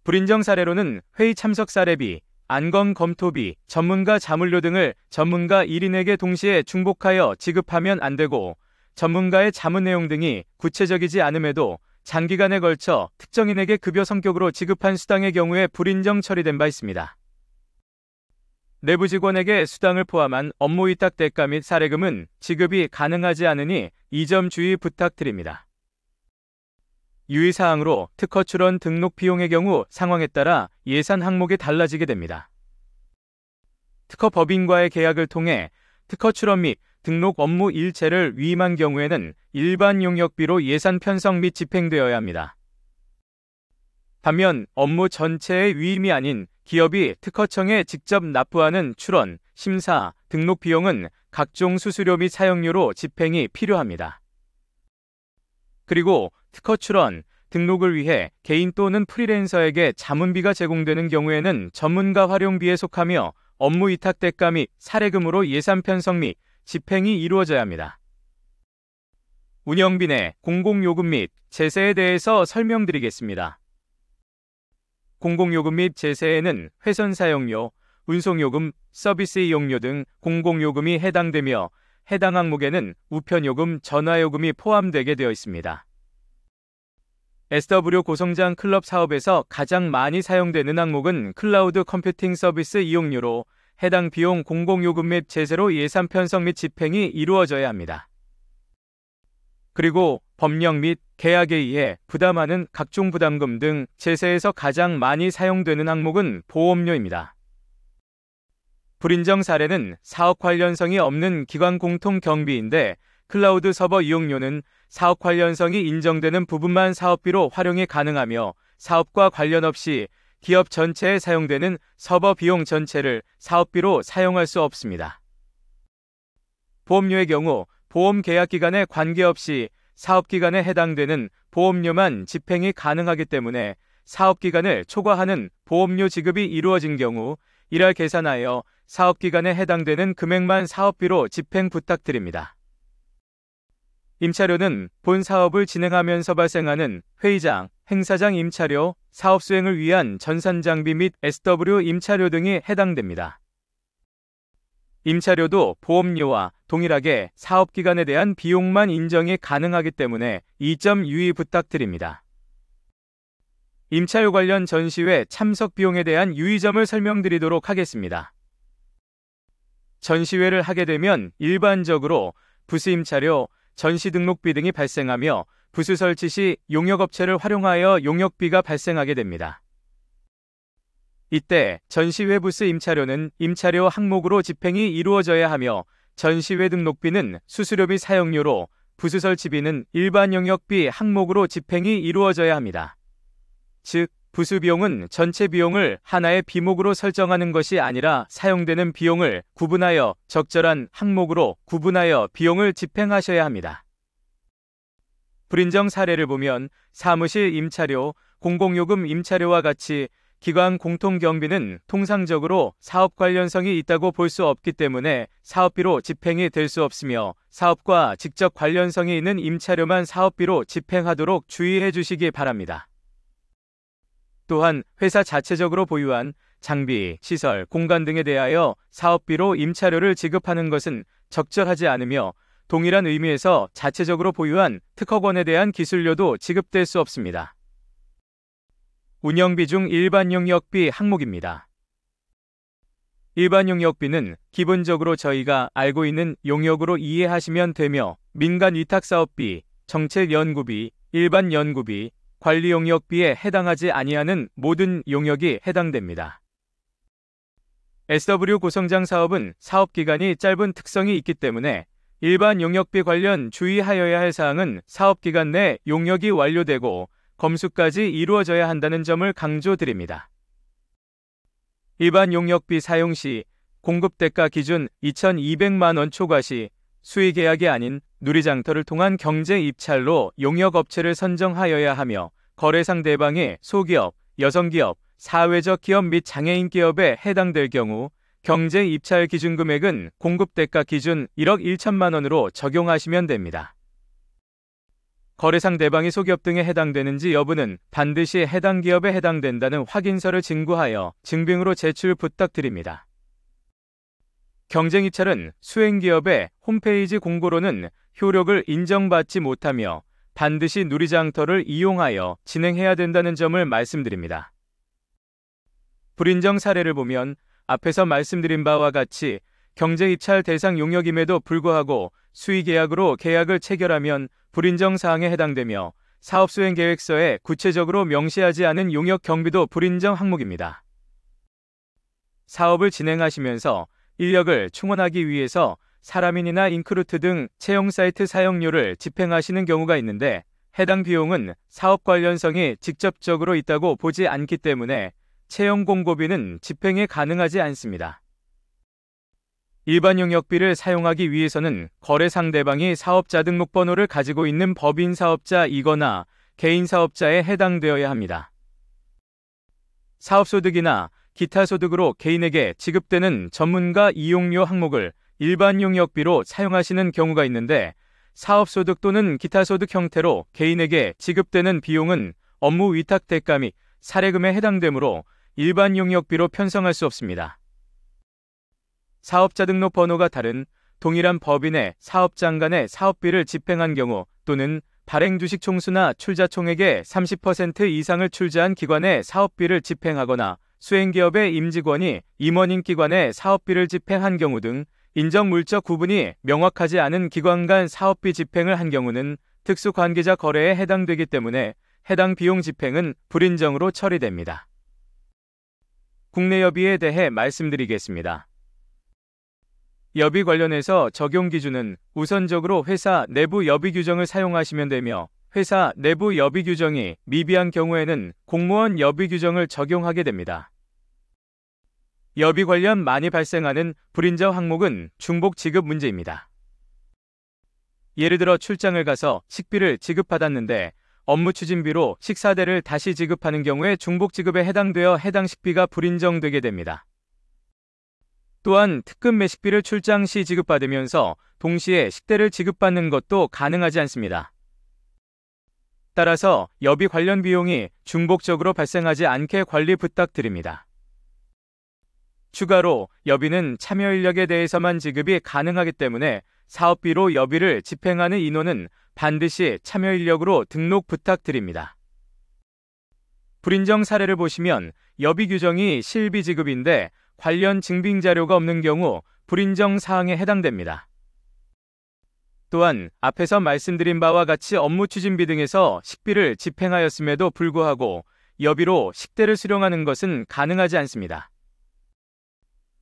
불인정 사례로는 회의 참석 사례비, 안건 검토비, 전문가 자물료 등을 전문가 1인에게 동시에 중복하여 지급하면 안 되고 전문가의 자문 내용 등이 구체적이지 않음에도 장기간에 걸쳐 특정인에게 급여 성격으로 지급한 수당의 경우에 불인정 처리된 바 있습니다. 내부 직원에게 수당을 포함한 업무 위탁 대가 및 사례금은 지급이 가능하지 않으니 이 점 주의 부탁드립니다. 유의사항으로 특허 출원 등록 비용의 경우 상황에 따라 예산 항목이 달라지게 됩니다. 특허 법인과의 계약을 통해 특허 출원 및 등록 업무 일체를 위임한 경우에는 일반 용역비로 예산 편성 및 집행되어야 합니다. 반면 업무 전체의 위임이 아닌 기업이 특허청에 직접 납부하는 출원, 심사, 등록 비용은 각종 수수료 및 사용료로 집행이 필요합니다. 그리고 특허 출원, 등록을 위해 개인 또는 프리랜서에게 자문비가 제공되는 경우에는 전문가 활용비에 속하며 업무 위탁 대가 및 사례금으로 예산 편성 및 집행이 이루어져야 합니다. 운영비 내 공공요금 및 제세에 대해서 설명드리겠습니다. 공공요금 및 제세에는 회선 사용료, 운송요금, 서비스 이용료 등 공공요금이 해당되며 해당 항목에는 우편요금, 전화요금이 포함되게 되어 있습니다. SW 고성장 클럽 사업에서 가장 많이 사용되는 항목은 클라우드 컴퓨팅 서비스 이용료로 해당 비용 공공요금 및 제세로 예산 편성 및 집행이 이루어져야 합니다. 그리고 법령 및 계약에 의해 부담하는 각종 부담금 등 제세에서 가장 많이 사용되는 항목은 보험료입니다. 불인정 사례는 사업 관련성이 없는 기관 공통 경비인데 클라우드 서버 이용료는 사업 관련성이 인정되는 부분만 사업비로 활용이 가능하며 사업과 관련 없이 기업 전체에 사용되는 서버 비용 전체를 사업비로 사용할 수 없습니다. 보험료의 경우 보험 계약 기간에 관계없이 사업기간에 해당되는 보험료만 집행이 가능하기 때문에 사업기간을 초과하는 보험료 지급이 이루어진 경우 이를 계산하여 사업기간에 해당되는 금액만 사업비로 집행 부탁드립니다. 임차료는 본 사업을 진행하면서 발생하는 회의장, 행사장 임차료, 사업 수행을 위한 전산 장비 및 SW 임차료 등이 해당됩니다. 임차료도 보험료와 동일하게 사업기간에 대한 비용만 인정이 가능하기 때문에 이 점 유의 부탁드립니다. 임차료 관련 전시회 참석 비용에 대한 유의점을 설명드리도록 하겠습니다. 전시회를 하게 되면 일반적으로 부스 임차료, 전시 등록비 등이 발생하며 부스 설치 시 용역업체를 활용하여 용역비가 발생하게 됩니다. 이때 전시회 부스 임차료는 임차료 항목으로 집행이 이루어져야 하며 전시회 등록비는 수수료 및 사용료로 부스 설치비는 일반 용역비 항목으로 집행이 이루어져야 합니다. 즉, 부수 비용은 전체 비용을 하나의 비목으로 설정하는 것이 아니라 사용되는 비용을 구분하여 적절한 항목으로 구분하여 비용을 집행하셔야 합니다. 불인정 사례를 보면 사무실 임차료, 공공요금 임차료와 같이 기관 공통경비는 통상적으로 사업 관련성이 있다고 볼 수 없기 때문에 사업비로 집행이 될 수 없으며 사업과 직접 관련성이 있는 임차료만 사업비로 집행하도록 주의해 주시기 바랍니다. 또한 회사 자체적으로 보유한 장비, 시설, 공간 등에 대하여 사업비로 임차료를 지급하는 것은 적절하지 않으며 동일한 의미에서 자체적으로 보유한 특허권에 대한 기술료도 지급될 수 없습니다. 운영비 중 일반 용역비 항목입니다. 일반 용역비는 기본적으로 저희가 알고 있는 용역으로 이해하시면 되며 민간 위탁사업비, 정책연구비, 일반 연구비, 관리용역비에 해당하지 아니하는 모든 용역이 해당됩니다. SW 고성장 사업은 사업기간이 짧은 특성이 있기 때문에 일반 용역비 관련 주의하여야 할 사항은 사업기간 내 용역이 완료되고 검수까지 이루어져야 한다는 점을 강조드립니다. 일반 용역비 사용 시 공급대가 기준 2,200만 원 초과 시 수의계약이 아닌 누리장터를 통한 경제 입찰로 용역업체를 선정하여야 하며 거래 상대방이 소기업, 여성기업, 사회적 기업 및 장애인 기업에 해당될 경우 경제 입찰 기준 금액은 공급대가 기준 1억 1천만 원으로 적용하시면 됩니다. 거래 상대방이 소기업 등에 해당되는지 여부는 반드시 해당 기업에 해당된다는 확인서를 증거하여 증빙으로 제출 부탁드립니다. 경쟁 입찰은 수행기업의 홈페이지 공고로는 효력을 인정받지 못하며 반드시 누리장터를 이용하여 진행해야 된다는 점을 말씀드립니다. 불인정 사례를 보면 앞에서 말씀드린 바와 같이 경쟁 입찰 대상 용역임에도 불구하고 수의계약으로 계약을 체결하면 불인정 사항에 해당되며 사업수행계획서에 구체적으로 명시하지 않은 용역 경비도 불인정 항목입니다. 사업을 진행하시면서 인력을 충원하기 위해서 사람인이나 인크루트 등 채용 사이트 사용료를 집행하시는 경우가 있는데 해당 비용은 사업 관련성이 직접적으로 있다고 보지 않기 때문에 채용 공고비는 집행이 가능하지 않습니다. 일반 용역비를 사용하기 위해서는 거래 상대방이 사업자 등록번호를 가지고 있는 법인 사업자이거나 개인 사업자에 해당되어야 합니다. 사업소득이나 기타 소득으로 개인에게 지급되는 전문가 이용료 항목을 일반 용역비로 사용하시는 경우가 있는데 사업소득 또는 기타 소득 형태로 개인에게 지급되는 비용은 업무 위탁 대가 및 사례금에 해당되므로 일반 용역비로 편성할 수 없습니다. 사업자 등록 번호가 다른 동일한 법인의 사업장 간의 사업비를 집행한 경우 또는 발행 주식 총수나 출자 총액의 30% 이상을 출자한 기관의 사업비를 집행하거나 수행기업의 임직원이 임원인 기관의 사업비를 집행한 경우 등 인정 물적 구분이 명확하지 않은 기관 간 사업비 집행을 한 경우는 특수관계자 거래에 해당되기 때문에 해당 비용 집행은 불인정으로 처리됩니다. 국내 여비에 대해 말씀드리겠습니다. 여비 관련해서 적용 기준은 우선적으로 회사 내부 여비 규정을 사용하시면 되며 회사 내부 여비 규정이 미비한 경우에는 공무원 여비 규정을 적용하게 됩니다. 여비 관련 많이 발생하는 불인정 항목은 중복 지급 문제입니다. 예를 들어 출장을 가서 식비를 지급받았는데 업무 추진비로 식사대를 다시 지급하는 경우에 중복 지급에 해당되어 해당 식비가 불인정되게 됩니다. 또한 특급 매식비를 출장 시 지급받으면서 동시에 식대를 지급받는 것도 가능하지 않습니다. 따라서 여비 관련 비용이 중복적으로 발생하지 않게 관리 부탁드립니다. 추가로 여비는 참여 인력에 대해서만 지급이 가능하기 때문에 사업비로 여비를 집행하는 인원은 반드시 참여 인력으로 등록 부탁드립니다. 불인정 사례를 보시면 여비 규정이 실비 지급인데 관련 증빙 자료가 없는 경우 불인정 사항에 해당됩니다. 또한 앞에서 말씀드린 바와 같이 업무 추진비 등에서 식비를 집행하였음에도 불구하고 여비로 식대를 수령하는 것은 가능하지 않습니다.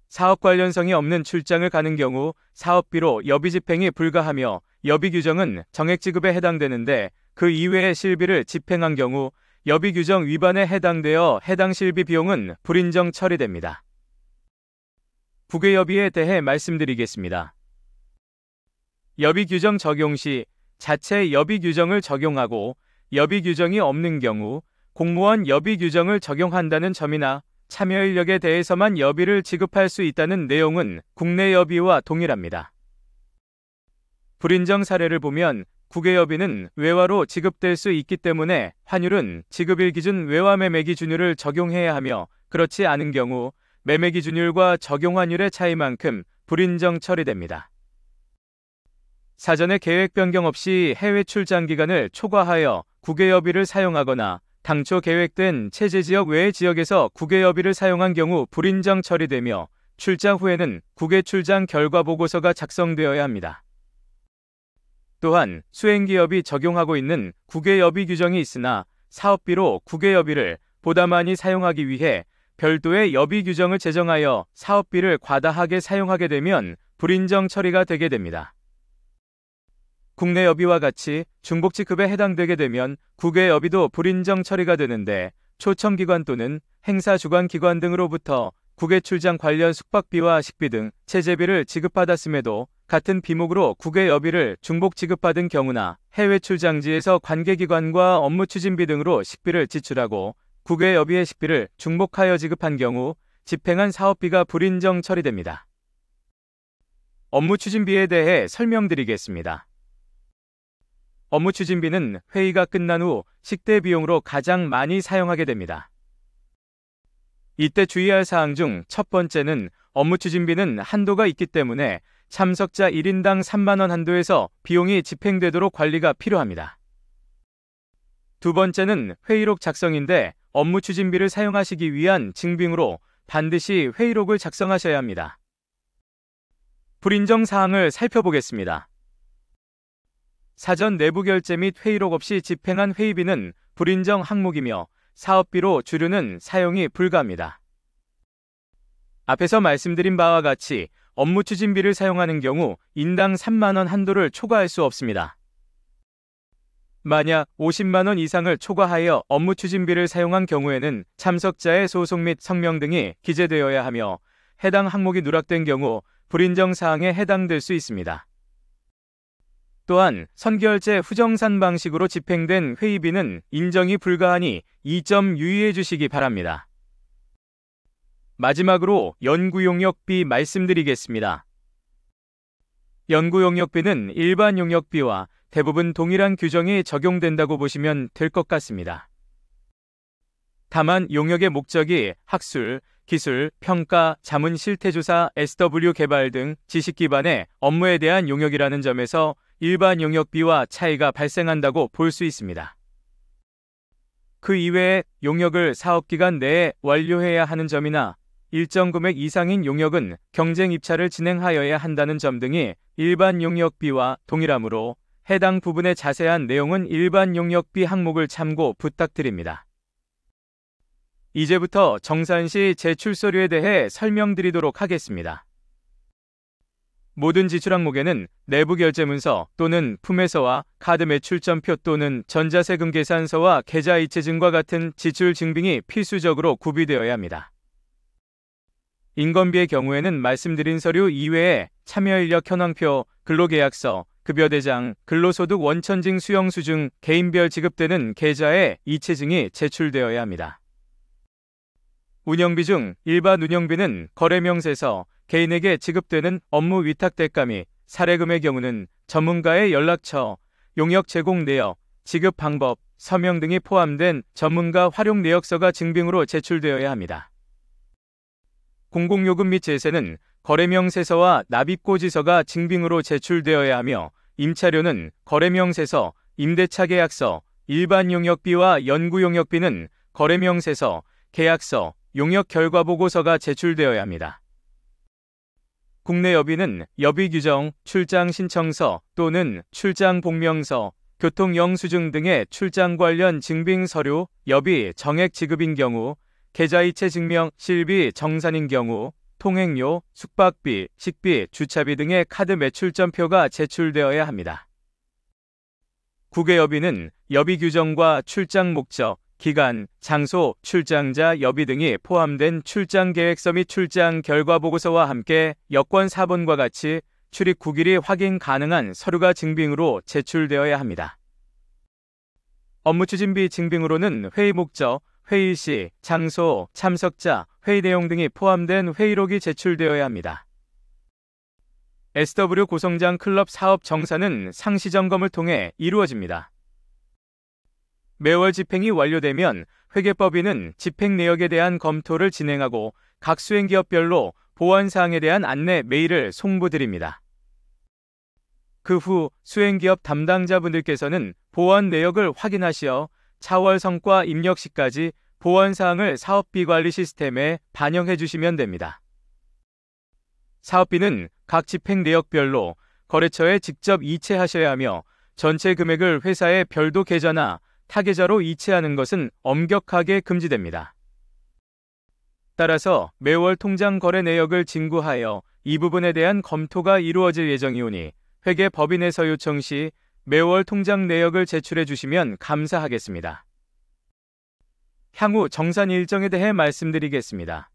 사업 관련성이 없는 출장을 가는 경우 사업비로 여비 집행이 불가하며 여비 규정은 정액 지급에 해당되는데 그 이외의 실비를 집행한 경우 여비 규정 위반에 해당되어 해당 실비 비용은 불인정 처리됩니다. 부계여비에 대해 말씀드리겠습니다. 여비 규정 적용 시 자체 여비 규정을 적용하고 여비 규정이 없는 경우 공무원 여비 규정을 적용한다는 점이나 참여 인력에 대해서만 여비를 지급할 수 있다는 내용은 국내 여비와 동일합니다. 불인정 사례를 보면 국외여비는 외화로 지급될 수 있기 때문에 환율은 지급일 기준 외화 매매 기준율을 적용해야 하며 그렇지 않은 경우 매매 기준율과 적용 환율의 차이만큼 불인정 처리됩니다. 사전에 계획 변경 없이 해외 출장 기간을 초과하여 국외여비를 사용하거나 당초 계획된 체제 지역 외의 지역에서 국외여비를 사용한 경우 불인정 처리되며 출장 후에는 국외 출장 결과 보고서가 작성되어야 합니다. 또한 수행기업이 적용하고 있는 국외여비 규정이 있으나 사업비로 국외여비를 보다 많이 사용하기 위해 별도의 여비 규정을 제정하여 사업비를 과다하게 사용하게 되면 불인정 처리가 되게 됩니다. 국내 여비와 같이 중복지급에 해당되게 되면 국외 여비도 불인정 처리가 되는데 초청기관 또는 행사주관기관 등으로부터 국외 출장 관련 숙박비와 식비 등 체재비를 지급받았음에도 같은 비목으로 국외 여비를 중복 지급받은 경우나 해외 출장지에서 관계기관과 업무 추진비 등으로 식비를 지출하고 국외 여비의 식비를 중복하여 지급한 경우 집행한 사업비가 불인정 처리됩니다. 업무 추진비에 대해 설명드리겠습니다. 업무 추진비는 회의가 끝난 후 식대 비용으로 가장 많이 사용하게 됩니다. 이때 주의할 사항 중 첫 번째는 업무 추진비는 한도가 있기 때문에 참석자 1인당 3만 원 한도에서 비용이 집행되도록 관리가 필요합니다. 두 번째는 회의록 작성인데 업무 추진비를 사용하시기 위한 증빙으로 반드시 회의록을 작성하셔야 합니다. 불인정 사항을 살펴보겠습니다. 사전 내부 결제 및 회의록 없이 집행한 회의비는 불인정 항목이며 사업비로 주류는 사용이 불가합니다. 앞에서 말씀드린 바와 같이 업무 추진비를 사용하는 경우 인당 3만 원 한도를 초과할 수 없습니다. 만약 50만 원 이상을 초과하여 업무 추진비를 사용한 경우에는 참석자의 소속 및 성명 등이 기재되어야 하며 해당 항목이 누락된 경우 불인정 사항에 해당될 수 있습니다. 또한 선결제 후정산 방식으로 집행된 회의비는 인정이 불가하니 이 점 유의해 주시기 바랍니다. 마지막으로 연구용역비 말씀드리겠습니다. 연구용역비는 일반 용역비와 대부분 동일한 규정이 적용된다고 보시면 될 것 같습니다. 다만 용역의 목적이 학술, 기술, 평가, 자문 실태조사, SW 개발 등 지식 기반의 업무에 대한 용역이라는 점에서 일반 용역비와 차이가 발생한다고 볼 수 있습니다. 그 이외에 용역을 사업기간 내에 완료해야 하는 점이나 일정 금액 이상인 용역은 경쟁 입찰을 진행하여야 한다는 점 등이 일반 용역비와 동일하므로 해당 부분의 자세한 내용은 일반 용역비 항목을 참고 부탁드립니다. 이제부터 정산시 제출서류에 대해 설명드리도록 하겠습니다. 모든 지출 항목에는 내부 결제문서 또는 품회서와 카드 매출점표 또는 전자세금 계산서와 계좌이체증과 같은 지출 증빙이 필수적으로 구비되어야 합니다. 인건비의 경우에는 말씀드린 서류 이외에 참여인력 현황표, 근로계약서, 급여대장, 근로소득 원천징 수령수 중 개인별 지급되는 계좌에 이체증이 제출되어야 합니다. 운영비 중 일반 운영비는 거래명세서, 개인에게 지급되는 업무 위탁 대가 및 사례금의 경우는 전문가의 연락처, 용역 제공 내역, 지급 방법, 서명 등이 포함된 전문가 활용 내역서가 증빙으로 제출되어야 합니다. 공공요금 및 제세는 거래명세서와 납입고지서가 증빙으로 제출되어야 하며 임차료는 거래명세서, 임대차 계약서, 일반 용역비와 연구 용역비는 거래명세서, 계약서, 용역 결과보고서가 제출되어야 합니다. 국내 여비는 여비규정, 출장신청서 또는 출장복명서, 교통영수증 등의 출장 관련 증빙 서류, 여비 정액 지급인 경우, 계좌이체 증명, 실비 정산인 경우, 통행료, 숙박비, 식비, 주차비 등의 카드 매출점표가 제출되어야 합니다. 국외여비는 여비 규정과 출장 목적, 기간, 장소, 출장자 여비 등이 포함된 출장 계획서 및 출장 결과 보고서와 함께 여권 4번과 같이 출입 9일이 확인 가능한 서류가 증빙으로 제출되어야 합니다. 업무 추진비 증빙으로는 회의 목적, 회의 시, 장소, 참석자, 회의 내용 등이 포함된 회의록이 제출되어야 합니다. SW 고성장 클럽 사업 정산은 상시 점검을 통해 이루어집니다. 매월 집행이 완료되면 회계법인은 집행 내역에 대한 검토를 진행하고 각 수행기업별로 보완사항에 대한 안내 메일을 송부드립니다. 그 후 수행기업 담당자분들께서는 보완 내역을 확인하시어 차월 성과 입력 시까지 보완사항을 사업비 관리 시스템에 반영해 주시면 됩니다. 사업비는 각 집행 내역별로 거래처에 직접 이체하셔야 하며 전체 금액을 회사에 별도 계좌나 타계좌로 이체하는 것은 엄격하게 금지됩니다. 따라서 매월 통장 거래 내역을 진구하여 이 부분에 대한 검토가 이루어질 예정이오니 회계법인에서 요청 시 매월 통장 내역을 제출해 주시면 감사하겠습니다. 향후 정산 일정에 대해 말씀드리겠습니다.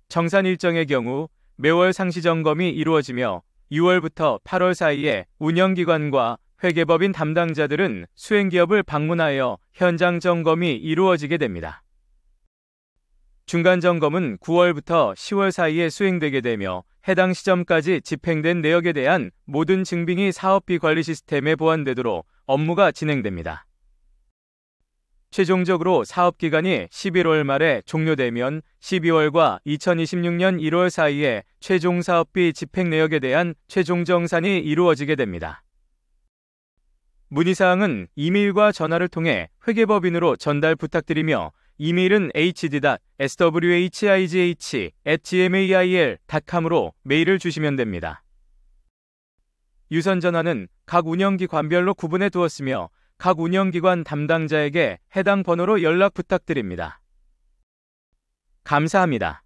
정산 일정의 경우 매월 상시 점검이 이루어지며 6월부터 8월 사이에 운영기관과 회계법인 담당자들은 수행기업을 방문하여 현장 점검이 이루어지게 됩니다. 중간 점검은 9월부터 10월 사이에 수행되게 되며 해당 시점까지 집행된 내역에 대한 모든 증빙이 사업비 관리 시스템에 보완되도록 업무가 진행됩니다. 최종적으로 사업기간이 11월 말에 종료되면 12월과 2026년 1월 사이에 최종 사업비 집행 내역에 대한 최종 정산이 이루어지게 됩니다. 문의사항은 이메일과 전화를 통해 회계법인으로 전달 부탁드리며 이메일은 hd.swhigh@gmail.com으로 메일을 주시면 됩니다. 유선 전화는 각 운영기관별로 구분해 두었으며 각 운영기관 담당자에게 해당 번호로 연락 부탁드립니다. 감사합니다.